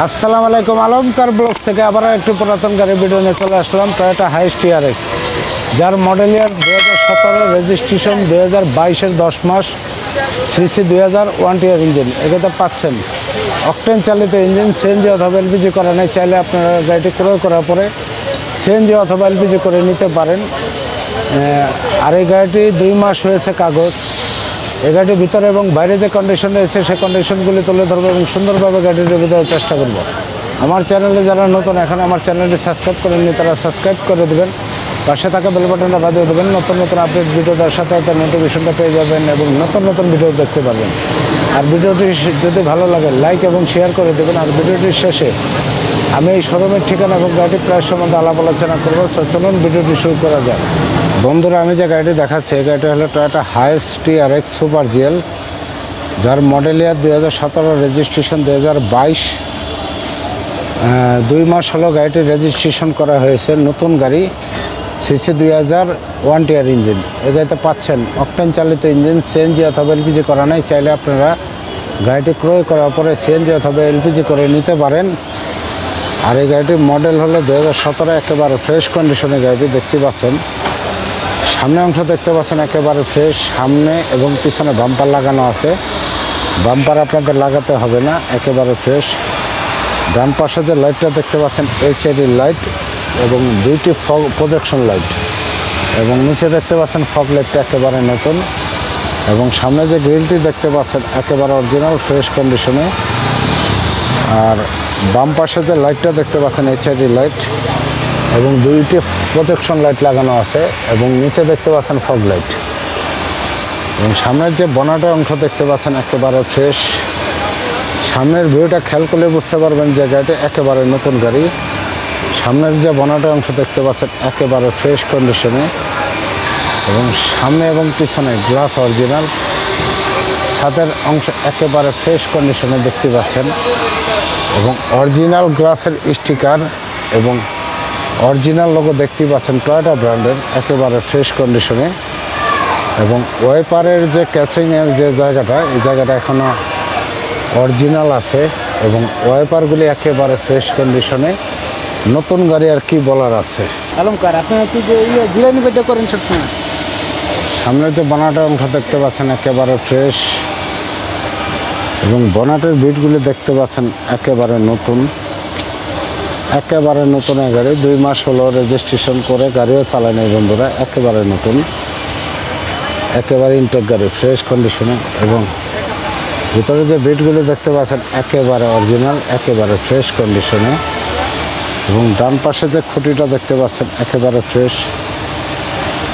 আসসালামু আলাইকুম, আলমকার ব্লগ থেকে আবার একটু পুরাতন গাড়ি ভিডিও নিয়ে চলে আসলাম। টয়োটা হাইস টিআরএক্স, যার মডেল ইয়ার 2017, রেজিস্ট্রেশন 2022-এর 10 মাস, সিসি 2001 টিআর ইঞ্জিন। এটাতে পাচ্ছেন অকটেন চালিত ইঞ্জিন, সিএনজি অথবা এলপিজি করা নেই। চাইলে আপনারা গাড়িটি ক্রয় করার পরে সিএনজি অথবা এলপিজি করে নিতে পারেন। আর এই গাড়িটি 2 মাস হয়েছে কাগজ। এই গাড়িটির ভিতরে এবং বাইরে যে কন্ডিশন রয়েছে সেই কন্ডিশনগুলি তুলে ধরবো এবং সুন্দরভাবে গাড়িটি রিভিউ দেওয়ার চেষ্টা করব। আমার চ্যানেলে যারা নতুন, এখন আমার চ্যানেলটি সাবস্ক্রাইব করেননি, তারা সাবস্ক্রাইব করে দেবেন, পাশে থাকা বেল বাটনটা বাজিয়ে দেবেন। নতুন নতুন আপডেট ভিডিও দেওয়ার সাথে সাথে নোটিফিকেশনটা পেয়ে যাবেন এবং নতুন নতুন ভিডিও দেখতে পারবেন। আর ভিডিওটি যদি ভালো লাগে লাইক এবং শেয়ার করে দেবেন। আর ভিডিওটির শেষে আমি এই শোরুমের ঠিকানা এবং গাড়িটির প্রাইস সম্বন্ধে আলাপ আলোচনা করবো। চলুন ভিডিওটি শুরু করা যায়। বন্ধুরা, আমি যে গাড়িটি দেখাচ্ছি এই গাড়িটি হলো টয়োটা হাইস টিআরএক্স সুপার জিএল, যার মডেল ইয়ার 2017, রেজিস্ট্রেশন 2022। 2 মাস হলো গাড়িটির রেজিস্ট্রেশন করা হয়েছে। নতুন গাড়ি, সিসি 2001 টিআর ইঞ্জিন। এই গাড়িতে পাচ্ছেন অকটেন চালিত ইঞ্জিন, সিএনজি অথবা এলপিজি করা নেই। চাইলে আপনারা গাড়িটি ক্রয় করার পরে সিএনজি অথবা এলপিজি করে নিতে পারেন। আর এই গাড়িটির মডেল হলো 2017, একেবারে ফ্রেশ কন্ডিশনে গাড়িটি দেখতে পাচ্ছেন। সামনে অংশ দেখতে পাচ্ছেন একেবারে ফ্রেশ, সামনে এবং পিছনে বাম্পার লাগানো আছে। বাম্পার আপনাদের লাগাতে হবে না, একেবারে ফ্রেশ। ডান পাশে যে লাইটটা দেখতে পাচ্ছেন এইচআইডি লাইট এবং 2টি প্রজেকশন লাইট, এবং নিচে দেখতে পাচ্ছেন ফগ লাইটটা একেবারে নতুন। এবং সামনে যে গ্রিলটি দেখতে পাচ্ছেন একেবারে অরিজিনাল ফ্রেশ কন্ডিশনে। আর বাম পাশে যে লাইটটা দেখতে পাচ্ছেন এইচআইডি লাইট এবং 2টি প্রোটেকশন লাইট লাগানো আছে, এবং নিচে দেখতে পাচ্ছেন ফগ লাইট। এবং সামনের যে বনেটের অংশ দেখতে পাচ্ছেন একেবারে ফ্রেশ। সামনের ভিউটা খেয়াল করলে বুঝতে পারবেন যে গাড়িটা একেবারে নতুন গাড়ি। সামনের যে বনেটের অংশ দেখতে পাচ্ছেন একেবারে ফ্রেশ কন্ডিশনে, এবং সামনে এবং পিছনে গ্লাস অরিজিনাল। ছাদের অংশ একেবারে ফ্রেশ কন্ডিশনে দেখতে পাচ্ছেন, এবং অরিজিনাল গ্লাসের স্টিকার এবং অরিজিনাল লোগো দেখতে পাচ্ছেন টয়োটা ব্র্যান্ডের, একেবারে ফ্রেশ কন্ডিশনে। এবং ওয়াইপারের যে ক্যাচিংয়ের যে জায়গাটা, এই জায়গাটা এখনও অরিজিনাল আছে, এবং ওয়াইপারগুলি একেবারে ফ্রেশ কন্ডিশনে। নতুন গাড়ি আর কি বলার আছে। আলমকার, আপনারা কি যে জিরানি বেটা করেন সবসময়? সামনের যে বনেটের অংশ দেখতে পাচ্ছেন একেবারে ফ্রেশ, এবং বনেটের বিটগুলি দেখতে পাচ্ছেন একেবারে নতুন। একেবারে নতুন এই গাড়ি, 2 মাস হলো রেজিস্ট্রেশন করে, গাড়িও চালায় নেই বন্ধুরা। একেবারে নতুন, একেবারে ইনটেক গাড়ি, ফ্রেশ কন্ডিশনে। এবং ভিতরে যে বিটগুলি দেখতে পাচ্ছেন একেবারে অরিজিনাল, একেবারে ফ্রেশ কন্ডিশনে। এবং ডান পাশে যে খুঁটিটা দেখতে পাচ্ছেন একেবারে ফ্রেশ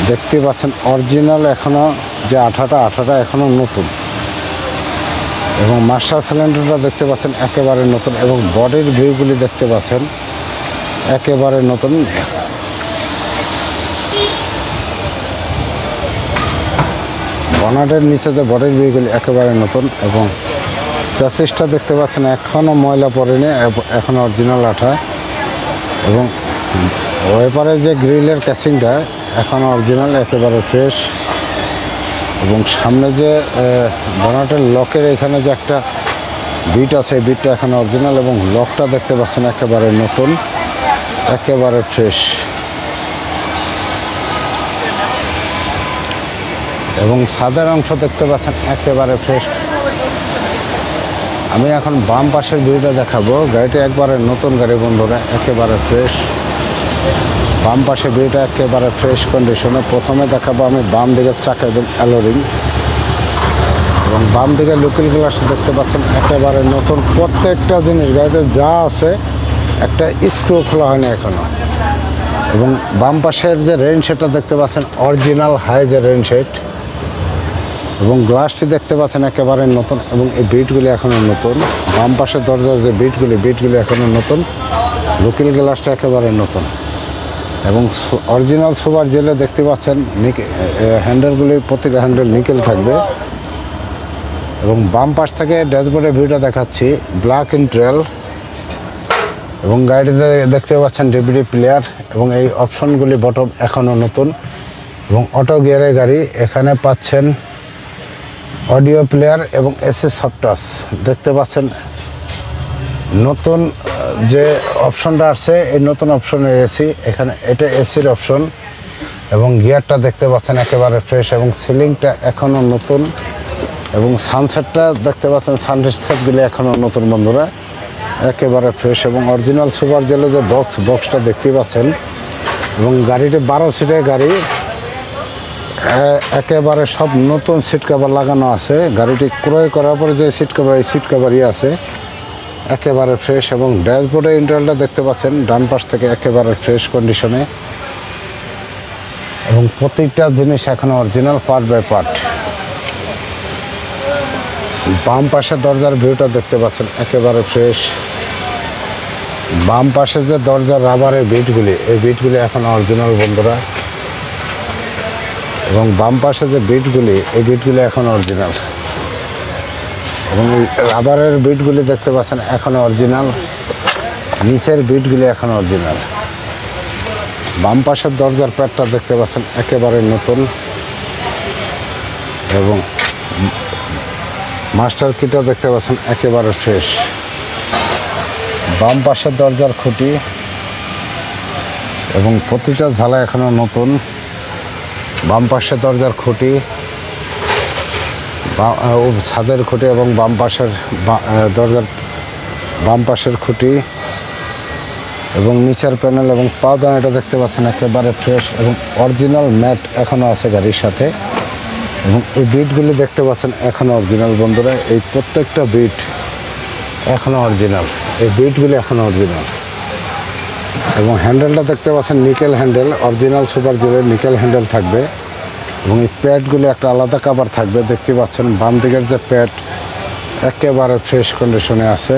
দেখতে পাচ্ছেন, অরিজিনাল। এখনও যে আঠাটা এখনও নতুন। এবং মাস্টার সিলিন্ডারটা দেখতে পাচ্ছেন একেবারে নতুন, এবং বডির ভিউগুলি দেখতে পাচ্ছেন একেবারে নতুন। বনেটের নিচে যে বডির ভিউগুলি একেবারে নতুন, এবং চ্যাসিসটা দেখতে পাচ্ছেন এখনও ময়লা পড়েনি, এখনও অরিজিনাল আঠা। এবং ওয়াইপারের যে গ্রিলের ক্যাচিংটা এখনও অরিজিনাল, একেবারে ফ্রেশ। এবং সামনে যে বনেটের লকের এখানে যে একটা বিট আছে, এই বিটটা এখানে অরিজিনাল, এবং লকটা দেখতে পাচ্ছেন একেবারে নতুন, একেবারে ফ্রেশ। এবং ছাদের অংশ দেখতে পাচ্ছেন একেবারে ফ্রেশ। আমি এখন বাম পাশের ভিউটা দেখাবো। গাড়িটা একবারে নতুন গাড়ি বন্ধুরা, একেবারে ফ্রেশ। বাম পাশে ভিউটা একেবারে ফ্রেশ কন্ডিশনে। প্রথমে দেখাবো আমি বাম দিকের চাকা এবং অ্যালোরিং, এবং বাম দিকে লুকিং গ্লাস দেখতে পাচ্ছেন একেবারে নতুন। প্রত্যেকটা জিনিস গাড়িতে যা আছে, একটা স্ক্রু খোলা হয়নি এখনও। এবং বাম পাশের যে রেইন শেডটা দেখতে পাচ্ছেন অরিজিনাল হাইজের রেইন শেড, এবং গ্লাসটি দেখতে পাচ্ছেন একেবারে নতুন, এবং এই বিটগুলি এখনও নতুন। বাম পাশের দরজার যে বিটগুলি এখনও নতুন। লুকিং গ্লাসটা একেবারে নতুন, এবং অরিজিনাল সুপার জেলে দেখতে পাচ্ছেন হ্যান্ডেলগুলি, প্রতিটা হ্যান্ডেল নিকেল থাকবে। এবং বাম পাশ থেকে ড্যাশবোর্ডের ভিউটা দেখাচ্ছি, ব্ল্যাক ইন্টেরিয়র। এবং গাড়িতে দেখতে পাচ্ছেন ডিভিডি প্লেয়ার, এবং এই অপশনগুলি বটম এখনও নতুন, এবং অটো গিয়ারের গাড়ি। এখানে পাচ্ছেন অডিও প্লেয়ার এবং এসি সফট টাচ দেখতে পাচ্ছেন। নতুন যে অপশনটা আসছে এই নতুন অপশনের এসি, এখানে এটা এসির অপশন এবং গিয়ারটা দেখতে পাচ্ছেন একেবারে ফ্রেশ এবং সিলিংটা এখনও নতুন এবং সানসেটটা দেখতে পাচ্ছেন, সানসেটগুলি এখনও নতুন বন্ধুরা, একেবারে ফ্রেশ এবং অরিজিনাল সুপার জেলে যে বক্সটা দেখতে পাচ্ছেন এবং গাড়িটি 12 সিটের গাড়ি, একেবারে সব নতুন সিট কভার লাগানো আছে। গাড়িটি ক্রয় করার পরে যে সিট কভার, এই সিট কভারই আছে, একেবারে ফ্রেশ এবং ড্যাশবোর্ডের ইন্টারনালটা দেখতে পাচ্ছেন ডান পাশ থেকে একেবারে ফ্রেশ কন্ডিশনে এবং প্রত্যেকটা জিনিস এখন অরিজিনাল পার্ট বাই পার্ট। বাম পাশের দরজার ভিউটা দেখতে পাচ্ছেন একেবারে ফ্রেশ। বাম পাশে যে দরজার রাবারের বিটগুলি, এই বিটগুলি এখন অরিজিনাল বন্ধুরা এবং বাম পাশে যে বিটগুলি, এই বিটগুলি এখন অরিজিনাল এবং এই রাবারের বিটগুলি দেখতে পাচ্ছেন এখন অরিজিনাল, নিচের বিটগুলি এখন অরিজিনাল। বাম পাশের দরজার প্যাডটা দেখতে পাচ্ছেন একেবারে নতুন এবং মাস্টার কিটা দেখতে পাচ্ছেন একেবারে ফ্রেশ। বাম পাশের দরজার খুঁটি এবং প্রতিটা ঝালা এখনও নতুন। বাম পাশের দরজার খুঁটি, ছাদের খুঁটি এবং বাম পাশের দরজার বাম পাশের খুঁটি এবং নিচের প্যানেল এবং পাওদানিটা দেখতে পাচ্ছেন একেবারে ফ্রেশ এবং অরিজিনাল ম্যাট এখনও আছে গাড়ির সাথে এবং এই বিটগুলি দেখতে পাচ্ছেন এখনও অরিজিনাল বন্ধুরা। এই প্রত্যেকটা বিট এখনও অরিজিনাল, এই বিটগুলি এখনও অরিজিনাল এবং হ্যান্ডেলটা দেখতে পাচ্ছেন নিকেল হ্যান্ডেল, অরিজিনাল সুপার জেলের নিকেল হ্যান্ডেল থাকবে এবং এই প্যাডগুলি একটা আলাদা কাভার থাকবে দেখতে পাচ্ছেন। বাম দিকের যে প্যাড একেবারে ফ্রেশ কন্ডিশনে আছে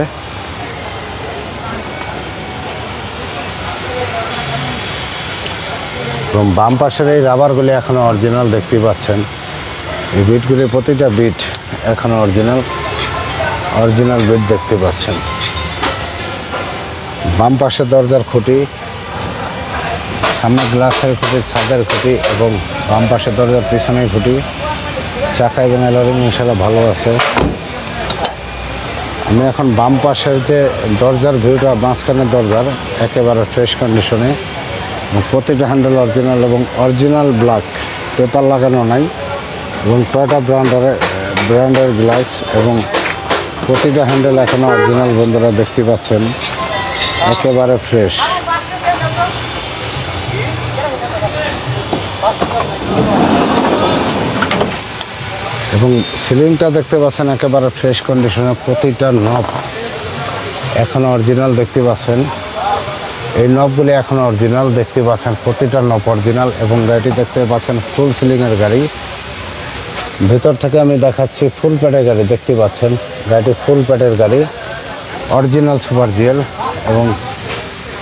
এবং বাম পাশের এই রাবারগুলি এখনও অরিজিনাল দেখতে পাচ্ছেন। এই বিটগুলির প্রতিটা বিট এখনও অরিজিনাল বিট দেখতে পাচ্ছেন। বাম পাশের দরজার খুঁটি, সামনে গ্লাসের খুঁটি, ছাদের খুঁটি এবং বাম পাশের দরজার পিছনের খুঁটি, চাকা এবং এলারিং ইনশাল্লাহ ভালো আছে। আমি এখন বাম পাশের যে দরজার ভিউটা, মাঝখানের দরজার একেবারে ফ্রেশ কন্ডিশনে, প্রতিটা হ্যান্ডেল অরিজিনাল এবং অরিজিনাল ব্ল্যাক, পেপার লাগানো নাই এবং টয়োটা ব্র্যান্ডের গ্লাস এবং প্রতিটা হ্যান্ডেল এখনও অরিজিনাল বন্ধুরা দেখতে পাচ্ছেন একেবারে ফ্রেশ। এবং সিলিংটা দেখতে পাচ্ছেন একেবারে ফ্রেশ কন্ডিশনে, প্রতিটা নব এখনও অরিজিনাল দেখতে পাচ্ছেন। এই নবগুলি এখনও অরিজিনাল দেখতে পাচ্ছেন, প্রতিটা নব অরিজিনাল এবং গাড়িটি দেখতে পাচ্ছেন ফুল সিলিংয়ের গাড়ি। ভেতর থেকে আমি দেখাচ্ছি ফুল প্যাডের গাড়ি, দেখতে পাচ্ছেন গাড়িটি ফুল প্যাডের গাড়ি, অরিজিনাল সুপার জিএল এবং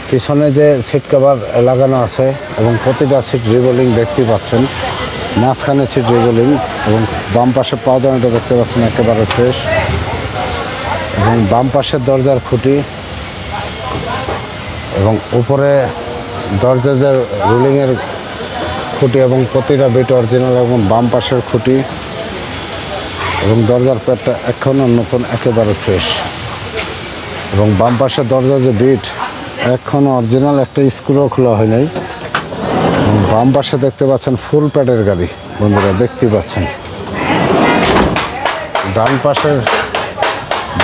পিছনে যে সিট কভার লাগানো আছে এবং প্রতিটা সিট রিভোলিং দেখতে পাচ্ছেন, মাঝখানে সিট রিভোলিং এবং বাম পাশে পাওদানিটা দেখতে পাচ্ছেন একেবারে ফ্রেশ এবং বাম পাশের দরজার খুঁটি এবং উপরে দরজা যে রুলিংয়ের খুঁটি এবং প্রতিটা বিট অরিজিনাল এবং বাম পাশের খুঁটি এবং দরজার প্যাডটা এখনও নতুন একেবারে ফ্রেশ এবং বাম পাশের দরজার যে বিট এখনও অরিজিনাল, একটা স্ক্রুও খোলা হয় নাই এবং বাম পাশে দেখতে পাচ্ছেন ফুল প্যাডের গাড়ি বন্ধুরা দেখতে পাচ্ছেন।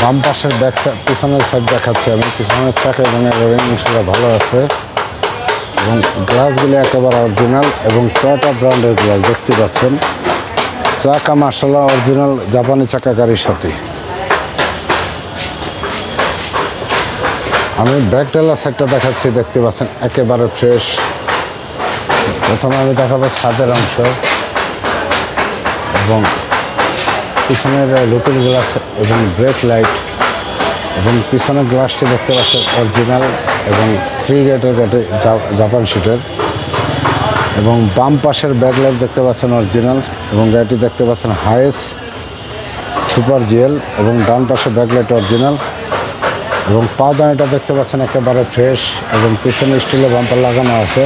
বাম পাশের ব্যাক সাইড, পিছনের সাইড দেখাচ্ছে আমি, পিছনের চাকা এবং ইনশাল্লাহ ভালো আছে এবং গ্লাসগুলি একেবারে অরিজিনাল এবং টয়োটা ব্র্যান্ডের গ্লাস দেখতে পাচ্ছেন। চাকা মার্শাল্লাহ অরিজিনাল জাপানি চাকা গাড়ির সাথে। আমি ব্যাক টেলার সাইডটা দেখাচ্ছি, দেখতে পাচ্ছেন একেবারে ফ্রেশ। প্রথমে আমি দেখাবো ছাদের অংশ এবং পিছনের লুকিং গ্লাস এবং ব্রেক লাইট এবং পিছনের গ্লাসটি দেখতে পাচ্ছেন অরিজিনাল এবং 3 গেটের জাপান সিটের এবং বাম পাশের ব্যাকলাইট দেখতে পাচ্ছেন অরিজিনাল এবং গাড়িটি দেখতে পাচ্ছেন হাইস সুপার জিএল এবং ডান পাশে ব্যাকলাইট অরিজিনাল এবং পাওদানিটা দেখতে পাচ্ছেন একেবারে ফ্রেশ এবং পিছনে স্টিলের বাম্পার লাগানো আছে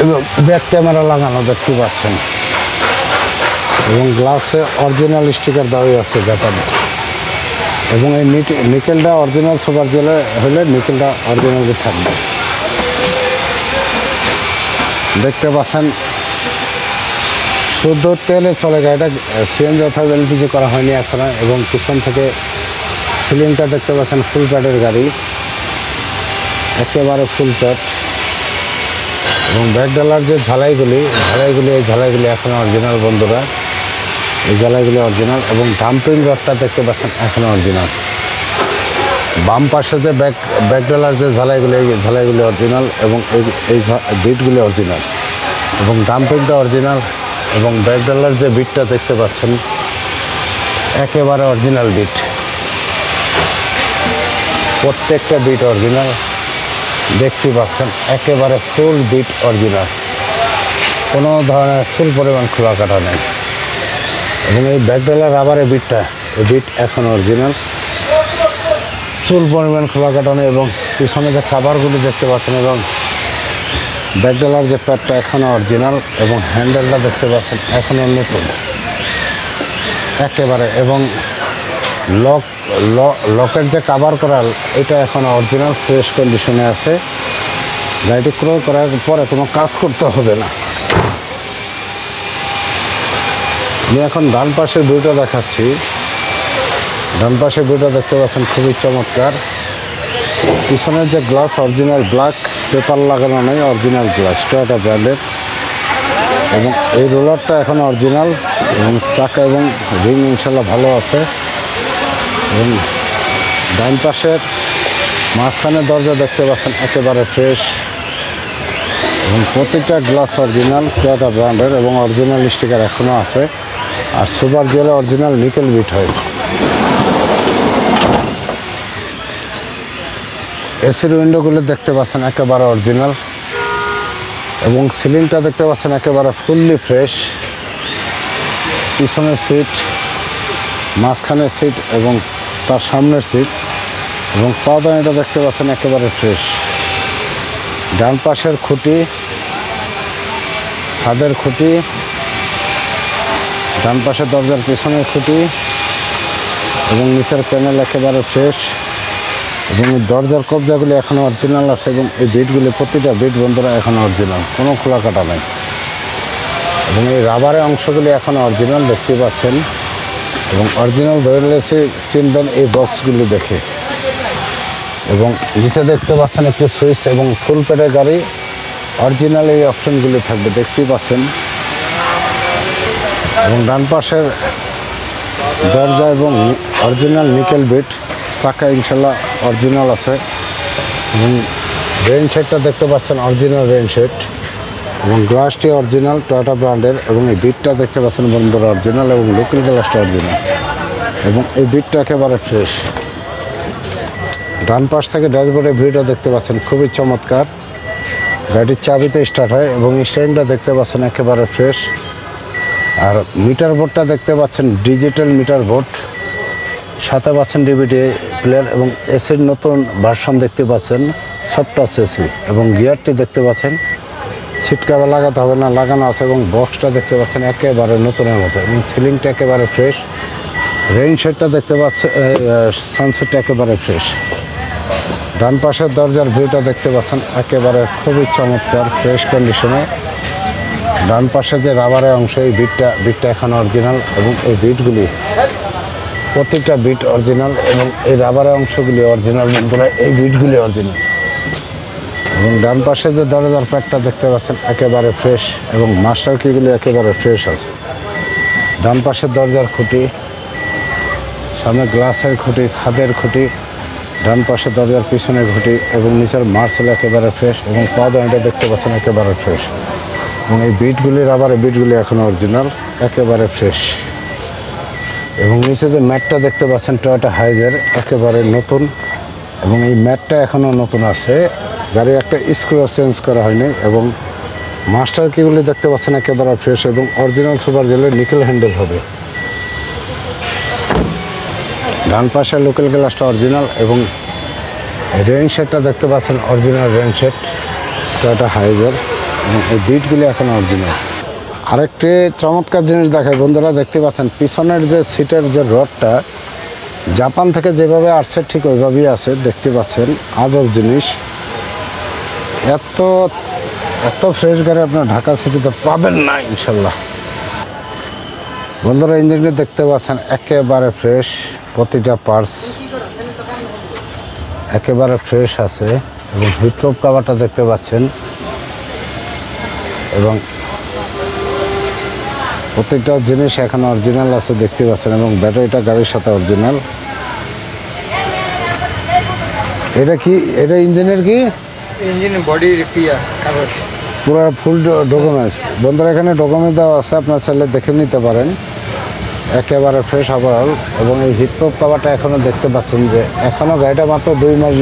এবং ব্যাক ক্যামেরা লাগানো দেখতে পাচ্ছেন। এবং গ্লাসে অরিজিনাল স্টিকার দেওয়াই আছে জাপানে। এবং এই নিকেলটা অরিজিনাল সুপার জেলে হলে নিকেলটা অরিজিনাল থাকবে। দেখতে পাচ্ছেন শুদ্ধ তেলে চলে গাড়িটা, সিএনজি অথবা এলপিজি করা হয়নি এখনো। এবং পিছন থেকে সিলিংটা দেখতে পাচ্ছেন ফুল প্যাডের গাড়ি, একেবারে ফুল প্যাড। এবং ব্যাকডালার যে ঝালাইগুলি এই ঝালাইগুলি এখন অরিজিনাল বন্ধুরা, এই ঝালাইগুলি অরিজিনাল। এবং ডাম্পিং রডটা দেখতে পাচ্ছেন এখনও অরিজিনাল। বাম পাশে যে ব্যাকডালার যে ঝালাইগুলি, এই ঝালাইগুলি অরিজিনাল এবং এই বিটগুলি অরিজিনাল এবং ডাম্পিংটা অরিজিনাল। এবং ব্যাকডালার যে বিটটা দেখতে পাচ্ছেন একেবারে অরিজিনাল বিট, প্রত্যেকটা বিট অরিজিনাল দেখতে পাচ্ছেন, একেবারে ফুল বিট অরিজিনাল, কোনো ধরনের ফুল পরিমাণ খোলা কাটা নেই। এবং এই ব্যাকডালার রাবারের বিটটা, এই বিট এখন অরিজিনাল, চুল পরিমাণ খোলা কাটা নেই। এবং পিছনে যে কাভারগুলি দেখতে পাচ্ছেন এবং ব্যাকডালার যে প্যাডটা এখনও অরিজিনাল এবং হ্যান্ডেলটা দেখতে পাচ্ছেন এখনও নতুন একেবারে। এবং লকের যে কাভার করা এটা এখন অরিজিনাল ফ্রেশ কন্ডিশনে আছে। গাড়িটি ক্রয় করার পরে কোনো কাজ করতে হবে না। আমি এখন ডান পাশের ভিউটা দেখাচ্ছি। ডান পাশের ভিউটা দেখতে পাচ্ছেন খুবই চমৎকার। পিছনের যে গ্লাস অরিজিনাল ব্ল্যাক, পেপার লাগানো নেই, অরিজিনাল গ্লাস টয়োটা ব্র্যান্ডের। এবং এই রোলারটা এখন অরিজিনাল এবং চাকা এবং রিং ইনশাল্লাহ ভালো আছে। এবং ডান পাশের মাঝখানের দরজা দেখতে পাচ্ছেন একেবারে ফ্রেশ এবং প্রত্যেকটা গ্লাস অরিজিনাল টয়োটা ব্র্যান্ডের এবং অরিজিনাল স্টিকার এখনও আছে। আর সুপার জেলে অরিজিনাল নিকেল বিট হয়। এসির উইন্ডোগুলো দেখতে পাচ্ছেন একেবারে অরিজিনাল এবং সিলিংটা দেখতে পাচ্ছেন একেবারে ফুললি ফ্রেশ। পিছনের সিট, মাঝখানের সিট এবং তার সামনের সিট এবং পাওদানিটা দেখতে পাচ্ছেন একেবারে ফ্রেশ। ডান পাশের খুঁটি, ছাদের খুঁটি, ডান পাশের দরজার পিছনের খুঁটি এবং নিচের প্যানেল একেবারে ফ্রেশ। এবং দরজার কবজাগুলি এখনও অরিজিনাল আছে এবং এই বিটগুলি প্রতিটা বিট বন্ধুরা এখনও অরিজিনাল, কোনো খোলা কাটা নেই। এবং এই রাবারের অংশগুলি এখনও অরিজিনাল দেখতে পাচ্ছেন এবং অরিজিনাল ধরে চিনবেন এই বক্সগুলি দেখে। এবং নিচে দেখতে পাচ্ছেন একটি সুইচ এবং ফুল প্যাডের গাড়ি, অরিজিনাল এই অপশনগুলি থাকবে দেখতেই পাচ্ছেন। এবং ডান পাশের দরজা এবং অরিজিনাল নিকেল বিট, চাকা ইনশাল্লাহ অরিজিনাল আছে। এবং রেন শেডটা দেখতে পাচ্ছেন অরিজিনাল রেন শেড এবং গ্লাসটি অরিজিনাল টয়োটা ব্র্যান্ডের। এবং এই বিটটা দেখতে পাচ্ছেন বন্ধুরা অরিজিনাল এবং লোকাল গ্লাসটা অরিজিনাল এবং এই বিটটা একেবারে ফ্রেশ। ডান পাশ থেকে ড্যাশবোর্ডের ভিউটা দেখতে পাচ্ছেন খুবই চমৎকার। গাড়ির চাবিতে স্টার্ট হয় এবং স্টারিংটা দেখতে পাচ্ছেন একেবারে ফ্রেশ। আর মিটার বোর্ডটা দেখতে পাচ্ছেন ডিজিটাল মিটার বোর্ড, সাথে পাচ্ছেন ডিভিডি প্লেয়ার এবং এসির নতুন ভার্সন দেখতে পাচ্ছেন সফট টাচ এসি। এবং গিয়ারটি দেখতে পাচ্ছেন সিট কভার লাগাতে হবে না, লাগানো আছে। এবং বক্সটা দেখতে পাচ্ছেন একেবারে নতুনের মতো এবং সিলিংটা একেবারে ফ্রেশ। রেইন শেডটা দেখতে পাচ্ছেন, সানসেটটা একেবারে ফ্রেশ। ডান পাশের দরজার ভিউটা দেখতে পাচ্ছেন একেবারে খুবই চমৎকার ফ্রেশ কন্ডিশনে। ডান পাশে যে রাবারের অংশ, এই বিটটা এখন অরিজিনাল এবং এই বিটগুলি প্রত্যেকটা বিট অরিজিনাল এবং এই রাবারের অংশগুলি অরিজিনাল বন্ধুরা, এই বিটগুলি অরিজিনাল। এবং ডান পাশে যে দরজার প্যাডটা দেখতে পাচ্ছেন একেবারে ফ্রেশ এবং মাস্টার কিগুলি একেবারে ফ্রেশ আছে। ডান পাশের দরজার খুঁটি, সামনে গ্লাসের খুঁটি, ছাদের খুঁটি, ডান পাশের দরজার পিছনের খুঁটি এবং নিচের মার্সেল একেবারে ফ্রেশ এবং পাওদানিটা দেখতে পাচ্ছেন একেবারে ফ্রেশ। এবং এই বিটগুলি রাবারের বিটগুলি এখন অরিজিনাল একেবারে ফ্রেশ। এবং নিচে যে ম্যাটটা দেখতে পাচ্ছেন টয়োটা হাইজের একেবারে নতুন এবং এই ম্যাটটা এখনও নতুন আছে। গাড়ি একটা স্ক্রু চেঞ্জ করা হয়নি এবং মাস্টার কিগুলি দেখতে পাচ্ছেন একেবারে ফ্রেশ এবং অরিজিনাল সুপার জেলের নিকেল হ্যান্ডেল হবে। ডান পাশের লোকাল গ্লাসটা অরিজিনাল এবং রেইন শেডটা দেখতে পাচ্ছেন original rain shade Toyota Hiace এবং এই বিটগুলি এখন অরিজিনাল। আরেকটি চমৎকার জিনিস দেখায় বন্ধুরা, দেখতে পাচ্ছেন পিছনের যে সিটের যে রডটা জাপান থেকে যেভাবে আসছে ঠিক ওইভাবেই আছে, দেখতে পাচ্ছেন আজব জিনিস। এত এত ফ্রেশ গাড়ি আপনার ঢাকা সিটিতে পাবেন না ইনশাল্লাহ। বন্ধুরা ইঞ্জিনটি দেখতে পাচ্ছেন একেবারে ফ্রেশ, প্রতিটা পার্টস একেবারে ফ্রেশ আছে এবং হিটপ্রুফ কভারটা দেখতে পাচ্ছেন এবং প্রত্যেকটা জিনিস এখন অরিজিনাল আছে দেখতে পাচ্ছেন এবং ব্যাটারিটা গাড়ির সাথে অরিজিনাল। এটা কি, এটা ইঞ্জিনের কি ইঞ্জিনের বডি কাগজ পুরো ফুল ডকুমেন্টস বন্ধুরা, এখানে ডকুমেন্ট দেওয়া আছে, আপনার চাইলে দেখে নিতে পারেন। একেবারে ফ্রেশ ওভারঅল এবং এই হিটপ্রুফ কভারটা এখনও দেখতে পাচ্ছেন যে এখনও গাড়িটা মাত্র 2 মাস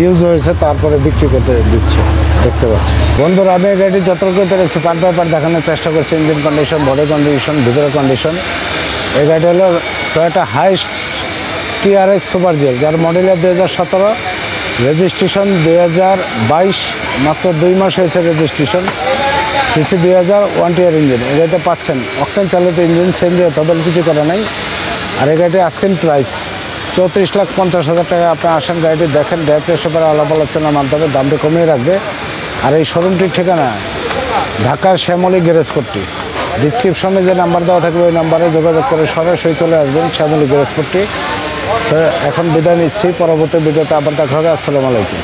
ইউজ হয়েছে, তারপরে বিক্রি করতে দিচ্ছে দেখতে পাচ্ছি। বন্ধুরা আমি এই গাড়িটি যতটুকু পেরেছি পার্ট বাই পার্ট দেখানোর চেষ্টা করছি। ইঞ্জিন কন্ডিশন, বডি কন্ডিশন, ভিতরের কন্ডিশন। এই গাড়িটা হলো Toyota Hiace TRX super GL, যার মডেলের 2017, রেজিস্ট্রেশন 2022, মাত্র 2 মাস হয়েছে রেজিস্ট্রেশন। সিসি 2000, 1 টিয়ার ইঞ্জিন। এই গাড়িতে পাচ্ছেন অকটেন চালিত ইঞ্জিন, চেঞ্জ তবে কিছু করা নাই। আর এই গাড়িটি আজকের প্রাইস 34,50,000 টাকা। আপনি আসেন গাড়িটি দেখেন, ড্রাইভ এসে আলাপ আলোচনার মাধ্যমে দামটি কমিয়ে রাখবে। আর এই শোরুমটির ঠিকানা ঢাকার শ্যামলী গ্যারেজপট্টি। ডিসক্রিপশনে যে নাম্বার দেওয়া থাকবে ওই নাম্বারে যোগাযোগ করে সরাসরি চলে আসবেন শ্যামলী গ্যারেজপট্টি। এখন বিদায় নিচ্ছি, পরবর্তী ভিডিওতে আবার দেখা হবে। আসসালামু আলাইকুম।